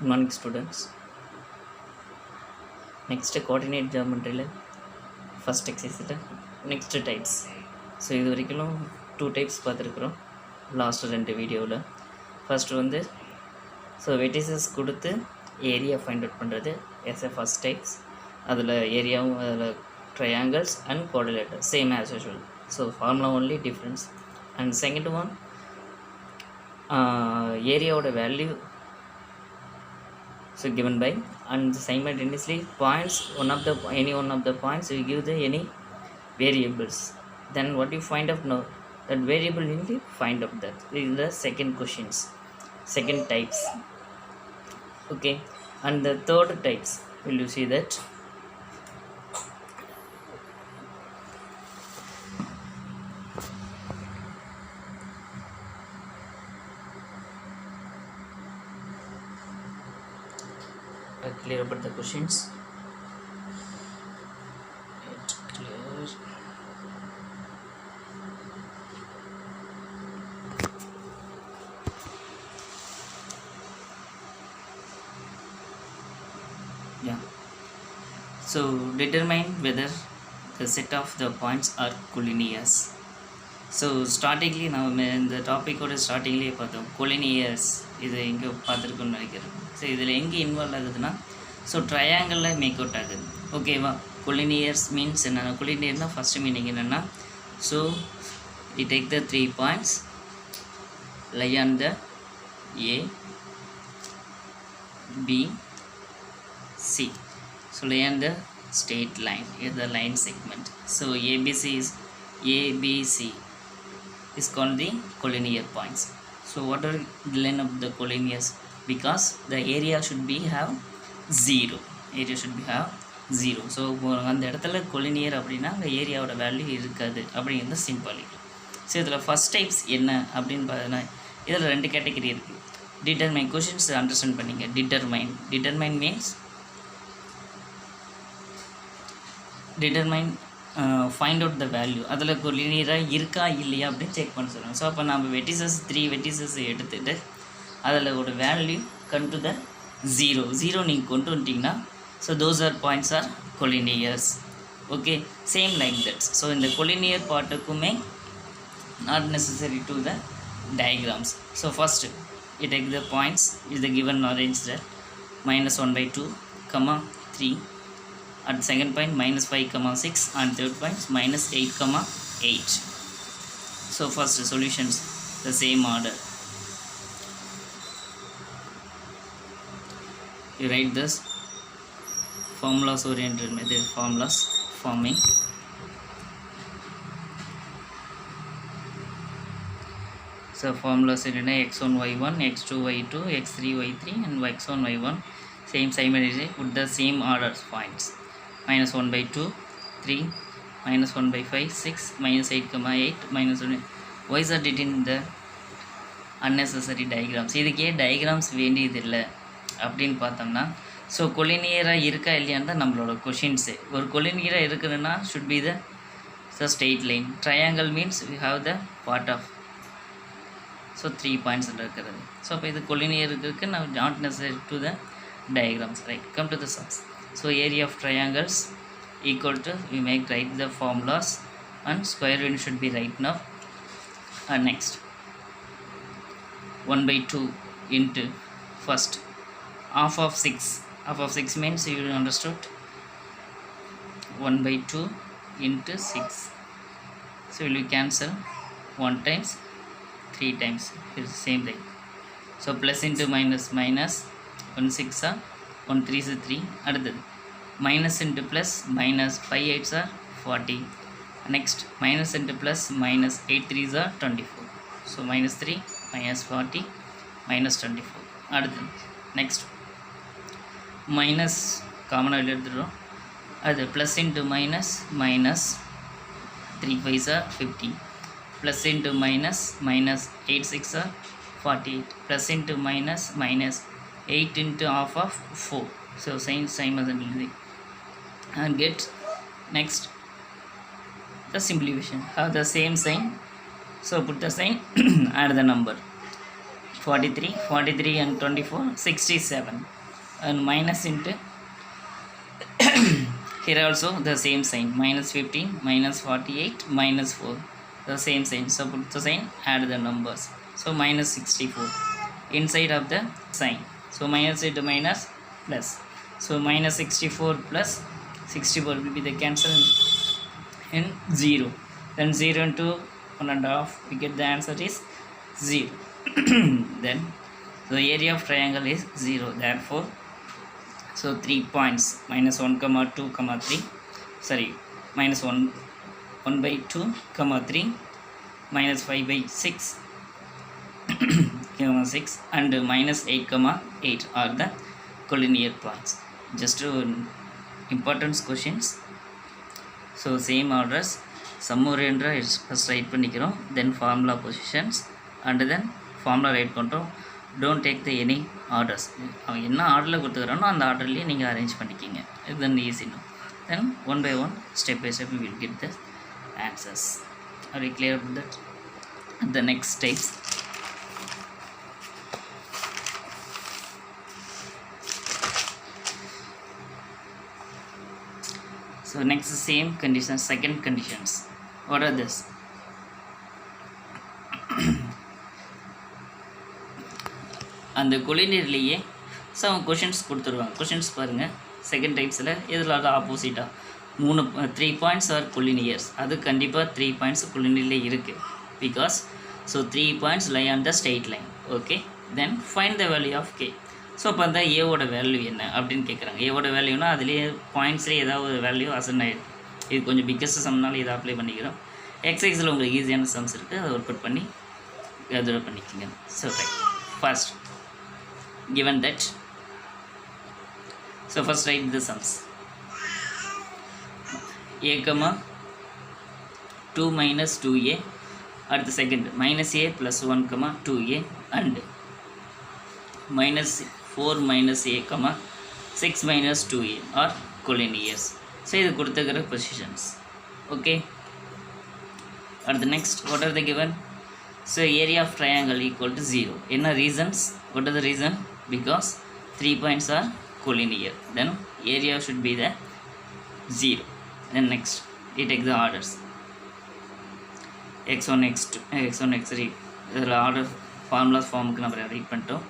Good morning, students. Next, coordinate geometry first exercise next types. So இது வரைக்கும் two types பார்த்துருக்குறோம் last ரெண்டு வீடியோவில். ஃபஸ்ட்டு வந்து ஸோ வெட்டிசஸ் கொடுத்து ஏரியா ஃபைண்ட் அவுட் பண்ணுறது எஸ் எ ஃபஸ்ட் டைப்ஸ். அதில் ஏரியாவும் அதில் triangles and coordinator same as usual. So formula only difference. And second one ஏரியாவோட value so given by, and simultaneously points any one of the points we give the any variables, then what you find out now that variable you will find out. That is the second questions, second types. Okay, and the third types will you see that clear about the questions. It's clear. Yeah, so determine whether the set of the points are collinears. So ஸ்டார்டிங்லேயே நம்ம இந்த டாப்பிக்கோட ஸ்டார்டிங்லேயே பார்த்தோம் கொலினியர்ஸ். இது எங்கே பார்த்துருக்கோன்னு நினைக்கிறேன். So இதில் எங்கே இன்வால்வ் ஆகுதுன்னா ஸோ ட்ரையாங்கிளில் மேக் அவுட் ஆகுது. ஓகேவா? கொலினியர்ஸ் மீன்ஸ் என்னென்னா, கொலினியர்னால் ஃபஸ்ட்டு மீனிங் என்னென்னா, so we take the 3 points lie on the A, B, C. So lie on the straight line, the line segment. So ABC is called the collinear points. So what are the line of the collinears? Because the area should be have 0. Area should be have 0. So அந்த இடத்துல collinear அப்படின்னா அந்த ஏரியாவோட value இருக்காது அப்படிங்கிறது symbolic. So இதில் first types என்ன அப்படின்னு பார்த்தீங்கன்னா, இதில் 2 கேட்டகரி இருக்குது. டிட்டர்மைன் கொஷின்ஸ் அண்டர்ஸ்டாண்ட் பண்ணிங்க. Determine means find out the value. அதில் கொலினியராக இருக்கா இல்லையா அப்படின்னு செக் பண்ண சொல்லுவாங்க. ஸோ அப்போ நம்ம 3 வெட்டிசஸ் எடுத்துகிட்டு அதில் ஒரு வேல்யூ கம் டு த 0 நீங்கள் கொண்டு வந்துட்டிங்கன்னா so those are points are collinears. Okay, same like that. So இந்த கொலினியர் பார்ட்டுக்குமே not necessary to the diagrams. So first you take the points is the given arrange that -1/2, 3. At second point -5, 6. And third point -8, 8. So first solutions the same order. You write this formulas oriented method, formulas forming. So formulas in x1 y1, x2 y2, x3 y3 and x1 y1 same simultaneously put the same order points. -1/2, 3, -1/5, 6, -8, 8, -1. Why is that it in the unnecessary diagrams? இதுக்கே diagrams வேண்டியதில்லை அப்படின்னு பார்த்தோம்னா, so கொலினியராக இருக்கா இல்லையான்னு தான் நம்மளோட questions. ஒரு கொலினியராக இருக்குதுன்னா should be the straight line. Triangle means we have the part of, so 3 points இருக்கிறது. ஸோ அப்போ இது கொலினியர் இருக்குது, now not necessary to the diagrams, right? Come to the sums. So area of triangles equal to, we make write the formulas and square root should be right now. And next 1/2 into first half of 6 means you understood 1/2 into 6. So will you cancel 1 times 3 times, it's the same thing. So plus into minus, 1 6 are 1 3 is 3. அடுத்தது minus into plus, minus 5 8s are 40. Next minus into plus, minus 8 3s are 24. So minus 3 minus 40 minus 24. அடுத்தது next minus common எடுத்துடுறோம். அது plus into minus, minus 3 5s are 50. Plus into minus, minus 8 6 are 48. Plus into minus, minus 8 into half of 4. So same as the and get next the simplification. Have the same sign. So put the sign, add the number. 43 and 24, 67. And minus into here also the same sign, minus 15, minus 48, minus 4, the same sign. So put the sign, add the numbers. So minus 64 inside of the sign. So minus into minus plus. So minus 64 plus 64 will be the cancel in 0. Then 0 into 1.5, we get the answer is 0. Then the area of triangle is 0. Therefore, so 3 points, minus 1 comma 2 comma 3, sorry, minus 1 by 2 comma 3, minus 5 by 6 comma 6, and minus 8 comma 8 are the collinear points. Just to important questions. So same orders, sum oriented is first write பண்ணிக்கிறோம், then formula positions, and then formula write பண்ணுறோம். Don't take the any orders. அவன் என்ன ஆர்டரில் கொடுத்துக்கிறானோ அந்த ஆர்டர்லேயே நீங்கள் arrange பண்ணிக்கிங்க. இது then easy no. Then one by one, step by step, we will get the answers. Are you clear with that? The next steps. So next same conditions, second conditions. What are this? அந்த கொலினியர்லேயே some questions கொடுத்துருவாங்க. Questions பாருங்கள், second டைப்ஸில் இதில் அது ஆப்போசிட்டாக 3 points are கொலினியர்ஸ். அது கண்டிப்பாக 3 points கொலினியர்லே இருக்குது. Because so 3 points lie on the straight line. Okay, then find the value of K. So அப்போ அந்த ஏவோட வேல்யூ என்ன அப்படின்னு கேட்குறாங்க. ஏவோட வேல்யூனா அதுலேயே பாயிண்ட்ஸ்லேயே ஏதாவது ஒரு வேல்யூ அசன் ஆகிடும். இது கொஞ்சம் பிக்கஸ்ட் சம்னால இதை அப்ளை பண்ணிக்கிறோம். எக்ஸைஸில் உங்களுக்கு ஈஸியான சம்ஸ் இருக்குது, அதை ஒர்க் அவுட் பண்ணி அதோட பண்ணிக்கோங்க. So right, first given that, so first write the sums. A comma 2 minus 2a, at the second minus a plus 1 comma 2a, and minus 4 minus a comma 6 minus 2a are collinears. So இது கொடுத்துக்கிற positions. Okay, at the next, what are the given? So area of triangle equal to 0. என்ன reasons? What are the reason? Because 3 points are collinear, then area should be the 0. Then next, we take the orders, x1 x2 x1 x3. இதில் order formulas ஃபார்முக்கு நம்ம right பண்ணிட்டோம்.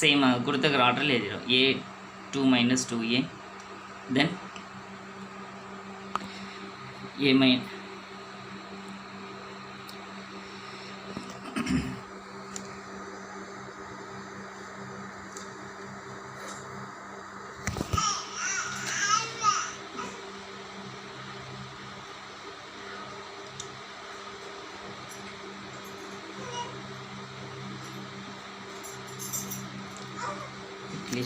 Same கொடுத்துக்கிற ஆர்டரில் எழுதிடும். a2 minus 2a, then a minus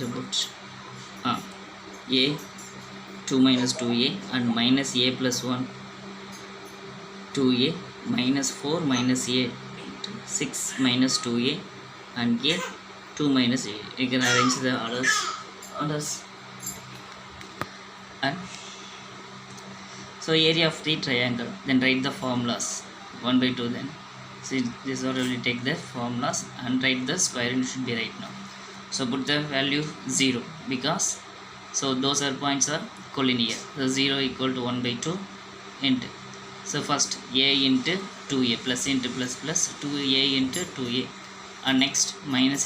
about a 2 minus 2a and minus a plus 1 2a minus 4 minus a 6 minus 2a and a 2 minus a. You can arrange the orders and so area of the triangle, then write the formulas 1 by 2. Then see this order will take the formulas and write the square root should be right now. So put the value 0 because so those are points are collinear. So 0 equal to 1 by 2 into, so first a into 2a plus into plus plus 2a into 2a, and next minus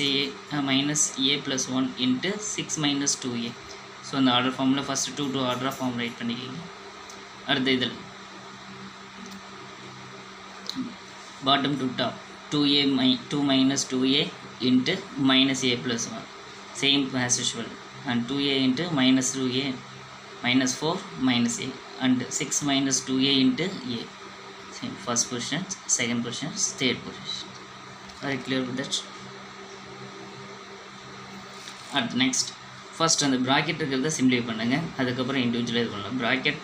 a plus 1 into 6 minus 2a. So in the order formula first 2 to order form write பண்ணிக்கிங்க. அடுத்து இதில் bottom to top 2 minus 2a into minus a plus 1, same as usual, and 2a into minus 2a minus 4 minus a, and 6 minus 2a into a. Same first position, second position, third position. Are you clear with that? At next, first அந்த bracket இருக்கிறத simplify பண்ணுங்க, அதுக்கப்புறம் இண்டிவிஜுவலாக இது பண்ணலாம். bracket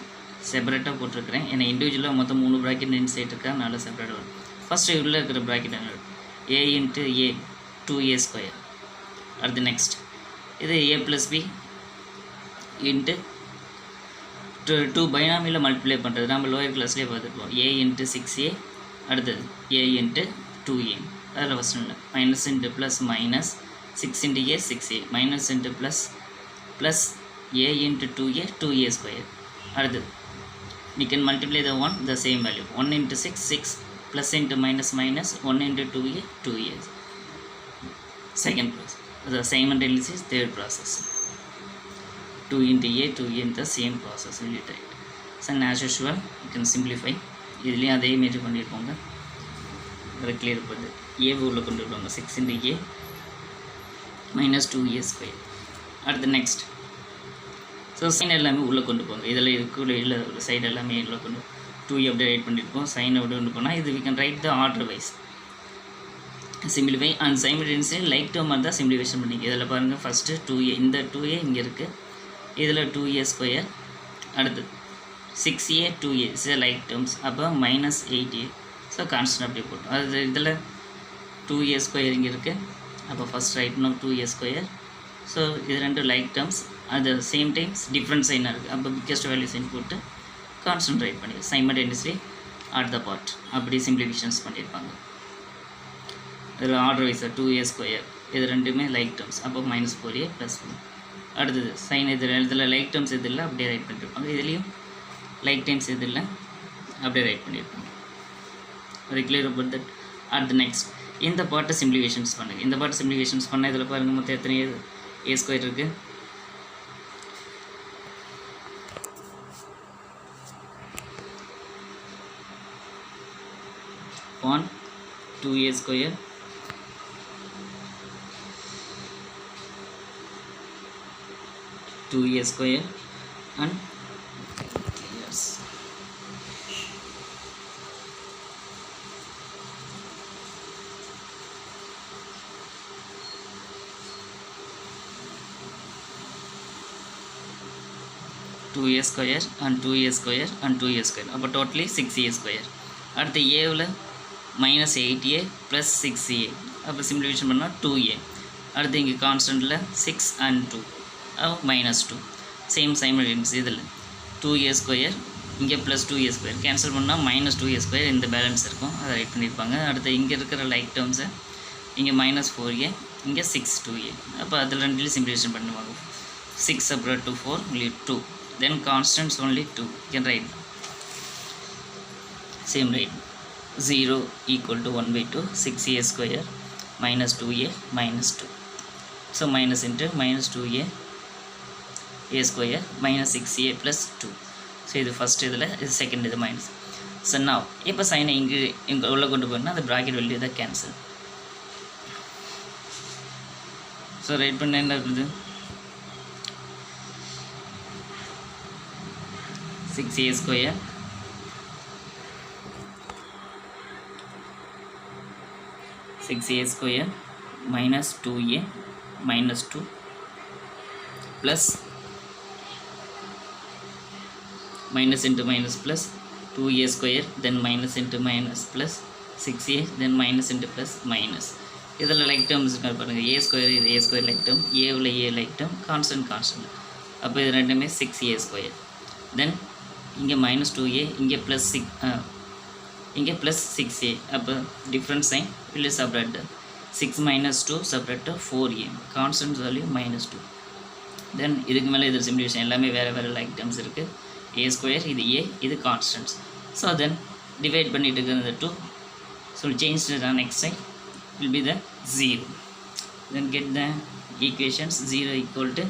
செப்பரேட்டாக போட்டிருக்கிறேன், ஏன்னா இண்டிவிஜுவலாக மொத்தம் 3 bracket இன்சைட் இருக்கா, அதனால செப்பரேட்டாக வரும். ஃபஸ்ட்டு உள்ளே இருக்கிற bracket என்ன, a into a 2a square. At the next, இது a plus b into 2 பைனாமியில் multiply பண்ணுறது நம்ம லோயர் கிளாஸ்லேயே பார்த்துருப்போம். a into 6a, அடுத்தது a into 2a, அதில் ஃபஸ்ட் ஒன்று minus into plus minus 6 into a 6a minus into plus a into 2a 2a square. அடுத்து we can multiply the one the same value 1 into 6 6 plus into minus minus 1 into 2a 2a. Second process the simultaneously third process 2 into a 2a in the same process will be right. So as usual you can simplify இதுலேயும் அதே மாரி பண்ணியிருப்பாங்க அதை clear பண்ணுது a உள்ள கொண்டு வருவாங்க 6 into a minus 2a square. அடுத்து நெக்ஸ்ட் ஸோ சைன் எல்லாமே உள்ளே கொண்டு போங்க இதில் இருக்குள்ள இல்லை சைடு எல்லாமே உள்ளே கொண்டு 2a அப்படியே ரைட் பண்ணியிருப்போம் சைன் அப்படி கொண்டு போனால் இது we can write the order wise simplify and simultaneously like term இருந்தால் சிம்பிளிஃபிகேஷன் பண்ணிக்க இதில் பாருங்கள் ஃபஸ்ட்டு 2a இந்த 2a இங்கே இருக்குது இதில் 2a ஸ்கொயர் அடுத்து 6a 2a is like terms அப்போ மைனஸ் 8a ஸோ கான்ஸ்டன்ட் அப்படி போட்டோம் அது இதில் 2a ஸ்கொயர் இங்கே இருக்குது அப்போ ஃபஸ்ட் ரைட் பண்ணோம் 2a ஸ்கொயர் ஸோ இது ரெண்டு லைக் டேர்ம்ஸ் அது சேம் டைம்ஸ் டிஃப்ரெண்ட் சைனாக இருக்குது அப்போ பிக்கஸ்ட் வேல்யூ சைன் போட்டு கான்ஸ்டன்ட் ரைட் பண்ணி சைமல்டேனியஸ்லி அட் த பார்ட் அப்படி சிம்பிளிஃபிகேஷன்ஸ் பண்ணியிருப்பாங்க இதில் ஆர்டர் வைஸாக 2a ஸ்கொயர் இது ரெண்டுமே லைக் டேர்ம்ஸ் அப்போ மைனஸ் 4a ப்ளஸ் 1 அடுத்தது சைன் இதில் லைக் டேர்ம்ஸ் இது இல்லை அப்படியே ரைட் பண்ணியிருப்பாங்க இதுலேயும் லைக் டேர்ம்ஸ் இது இல்லை அப்படியே ரைட் பண்ணியிருப்பாங்க அது கிளியர் அபவுட் தட். அடுத்து நெக்ஸ்ட் இந்த பார்ட்டை சிம்பிளிஃபிகேஷன்ஸ் பண்ணுங்கள் இந்த பார்ட்டை சிம்பிளிஃபிகேஷன்ஸ் பண்ணால் இதில் பாருங்கள் மொத்தம் எத்தனை a ஸ்கொயர் இருக்குது 2a square and yes 2a square and 2a square and 2a square அப்போ டோட்டலி 6a square. அடுத்து ஏவில் மைனஸ் 8a ப்ளஸ் 6a அப்போ சிம்பிளிஃபிகேஷன் பண்ணால் 2a. அடுத்து இங்கே கான்ஸ்டன்ட்டில் 6 and 2 மைனஸ் 2 சேம் சைமல்டேனியஸ் இதில் 2a ஸ்கொயர் இங்கே ப்ளஸ் 2a ஸ்கொயர் கேன்சல் பண்ணால் minus 2a square இந்த பேலன்ஸ் இருக்கும் அதை ரைட் பண்ணியிருப்பாங்க. அடுத்து இங்கே இருக்கிற லைக் டேர்ம்ஸை இங்கே மைனஸ் 4a இங்கே 6 2a அப்போ அதில் ரெண்டுலேயும் சிம்பிளிஃபிகேஷன் பண்ணுவாங்க 6 separate to 4 only 2 then constants only 2 you can write same right 0 equal to 1 by 2 6a square minus 2a minus 2 so minus into minus 2a a square minus 6a plus 2 so இது first இதில் இது second இது minus so now இப்போ சைனை இங்கே உள்ள கொண்டு போனால் அந்த bracket value தான் cancel so ரைட் பண்ண என்ன இருக்குது 6a square minus 2a minus 2 plus minus into minus plus 2a square then minus into minus plus 6a then minus into plus minus இதில் லைக் டேர்ம்ஸ் பாருங்கள் a ஸ்கொயர் இது a square like term ஏவில் a like term constant அப்போ இது ரெண்டுமே 6a square தென் இங்கே minus 2a இங்கே plus 6 இங்கே ப்ளஸ் 6a அப்போ different sign will separate 6 minus 2 separate 4a constant value minus 2 then இதுக்கு மேலே இது சிம்பிளிஃபிகேஷன் எல்லாமே வேறு லைக் டேர்ம்ஸ் இருக்குது a ஸ்கொயர் இது a இது கான்ஸ்டன்ட்ஸ் ஸோ தென் டிவைட் பண்ணிட்டு இருக்கிறது 2 so change the next side will be the 0 then get the equations 0 equal to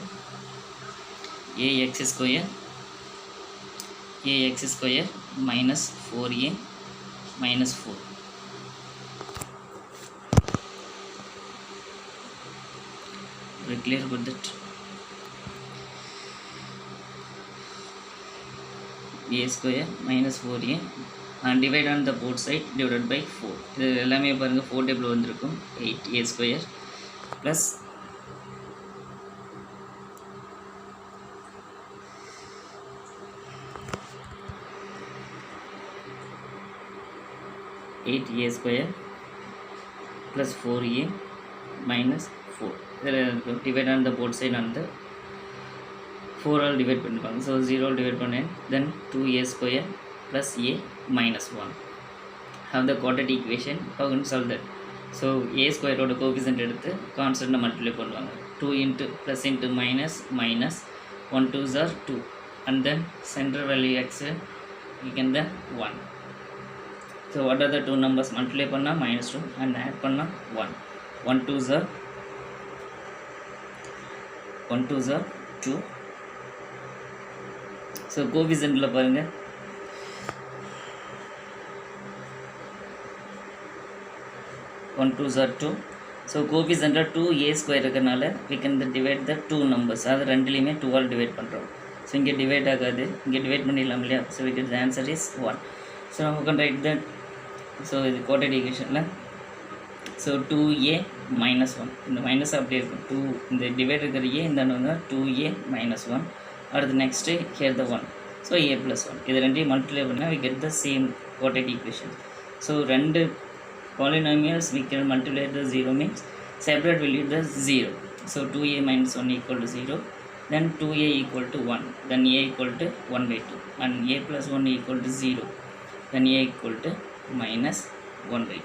ax square minus 4a minus 4 very clear about that a square minus 4a and divide on the both side divided by 4 இது எல்லாமே பாருங்கள் 4 table வந்திருக்கும் 8a square plus 8a square plus 4a minus 4 இதில் divide on the both side on the 4 all divide பண்ணிப்பாங்க so 0 all divide பண்ணேன் தென் 2a square plus a minus 1 have the quadratic equation how can solve that so A ஸ்கொயரோட coefficient எடுத்து கான்ஸ்டன்ட்டை multiply பண்ணுவாங்க. 2 into plus into minus minus 1 2s are 2 and then center value x you can then 1. So what are the two numbers? Multiply பண்ணா minus 2 and add பண்ணா 1. 1 2s are 2. So கோஎஃபிஷியன்ட்ல பாருங்க 1 2s are 2. So coefficient 2a square இருக்கனால we can divide the two numbers. அது ரெண்டுலயுமே 2 all divide பண்றோம். So இங்க divide ஆகாது, இங்க divide பண்ணிடலாம் இல்லையா? So we get the answer is 1. So now we can write that. So இது quadratic equationல so 2a minus 1 இந்த மைனஸ் அப்படியே இருக்கும். 2 இந்த டிவைட் இருக்கிற a இந்த வந்து 2a minus 1. அடுத்து next here the 1. So a plus 1 இது ரெண்டையும் மல்டிப்ளை பண்ணா we get the same quadratic equation. So ரெண்டு polynomials we can multiply the 0 means separate value the 0. So 2a minus 1 equal to 0, then 2a equal to 1, then a equal to 1 by 2 and a plus 1 equal to 0, then a equal to minus 1 by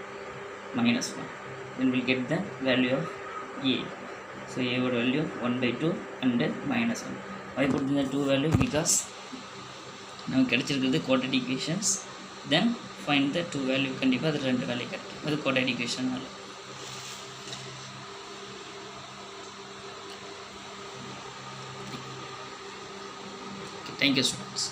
minus 1. Then we'll get the value of a. So a would value 1 by 2 and minus 1. Why put the 2 value? Because now கிடைச்சிருக்கிறது quadratic equations. Then find the 2 value கண்டிப்பாக அது 2 value கிடைக்கும். அது quadratic equation. Thank you students.